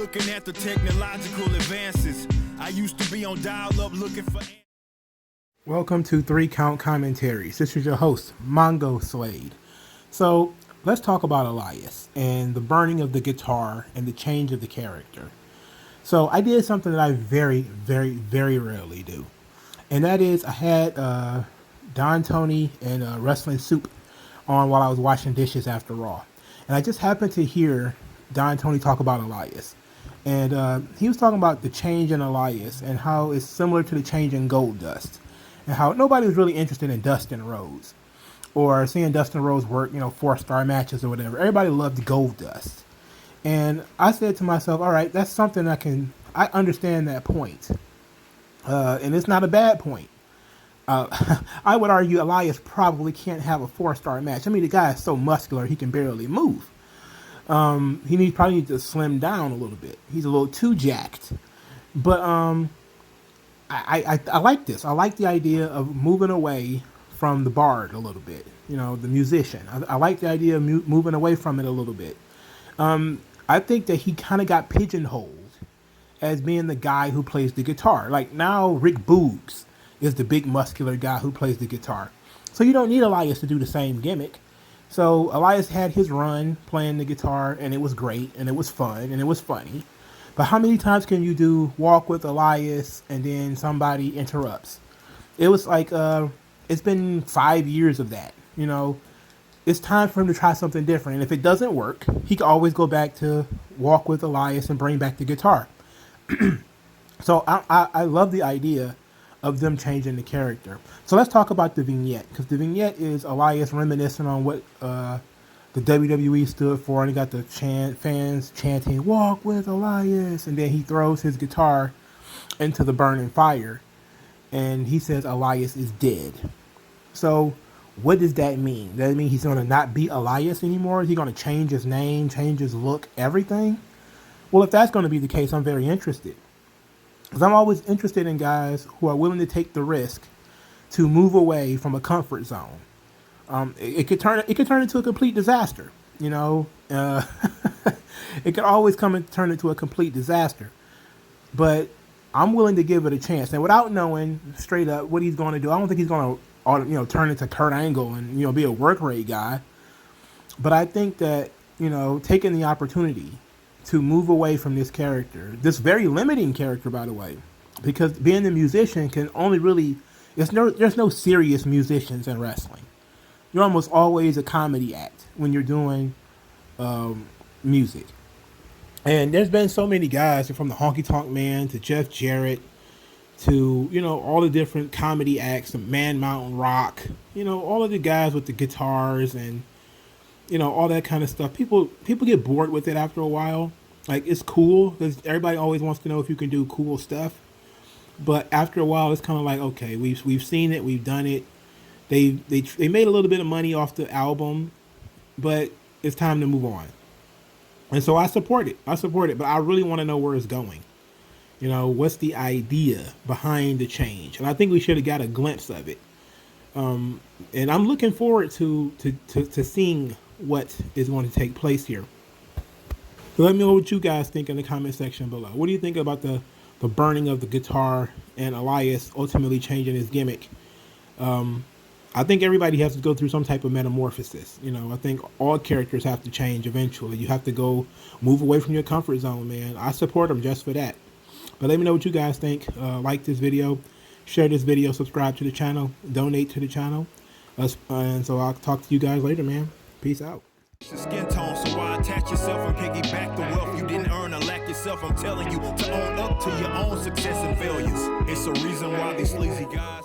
looking at the technological advances. I used to be on dial-up looking for... Welcome to 3 Count Commentaries. This is your host, MagMongoSlade. So let's talk about Elias and the burning of the guitar and the change of the character. So I did something that I very, very, very rarely do. And that is I had Don Tony and Wrestling Soup on while I was washing dishes after Raw. And I just happened to hear Don Tony talk about Elias. And he was talking about the change in Elias and how it's similar to the change in Goldust. And how nobody was really interested in Dustin Rhodes or seeing Dustin Rhodes work, 4-star matches or whatever. Everybody loved Goldust. And I said to myself, all right, that's something I understand that point. And it's not a bad point. I would argue Elias probably can't have a 4-star match. I mean, the guy is so muscular, he can barely move. He probably needs to slim down a little bit. He's a little too jacked. But I like this. I like the idea of moving away from the bard a little bit, the musician. I like the idea of moving away from it a little bit. I think that he kind of got pigeonholed as being the guy who plays the guitar. Like now Rick Boogs is the big muscular guy who plays the guitar. So you don't need Elias to do the same gimmick. So Elias had his run playing the guitar and it was great and it was fun and it was funny. But how many times can you do Walk with Elias and then somebody interrupts? It was like, it's been 5 years of that, It's time for him to try something different. And if it doesn't work, he can always go back to Walk with Elias and bring back the guitar. So I love the idea of them changing the character. So let's talk about the vignette, because the vignette is Elias reminiscing on what the WWE stood for, and he got the fans chanting, "Walk with Elias," and then he throws his guitar into the burning fire, and he says, "Elias is dead." So what does that mean? Does that mean he's going to not be Elias anymore? Is he going to change his name, change his look, everything? Well, if that's going to be the case, I'm very interested. Because I'm always interested in guys who are willing to take the risk to move away from a comfort zone. It could turn into a complete disaster, It could always turn into a complete disaster. But I'm willing to give it a chance. And without knowing straight up what he's going to do, I don't think he's going to turn into Kurt Angle and be a work rate guy. But I think that taking the opportunity to move away from this character, this very limiting character, by the way, because being a musician can only really, there's no serious musicians in wrestling. You're almost always a comedy act when you're doing music. And there's been so many guys, from the Honky Tonk Man to Jeff Jarrett to, all the different comedy acts, Man Mountain Rock, all of the guys with the guitars and, all that kind of stuff. People get bored with it after a while. Like, it's cool because everybody always wants to know if you can do cool stuff. But after a while, it's kind of like, okay, we've seen it, we've done it. They made a little bit of money off the album, but it's time to move on. And so I support it, but I really want to know where it's going. What's the idea behind the change? And I think we should have got a glimpse of it. And I'm looking forward to seeing what is going to take place here. So let me know what you guys think in the comment section below. What do you think about the burning of the guitar and Elias ultimately changing his gimmick? I think everybody has to go through some type of metamorphosis. I think all characters have to change eventually. You have to move away from your comfort zone, man. I support them just for that. But let me know what you guys think. Like this video, share this video, subscribe to the channel, donate to the channel. And so I'll talk to you guys later, man. Peace out. Skin tone, so why attach yourself and piggyback the wealth you didn't earn or lack yourself? I'm telling you to own up to your own success and failures. It's a reason why these sleazy guys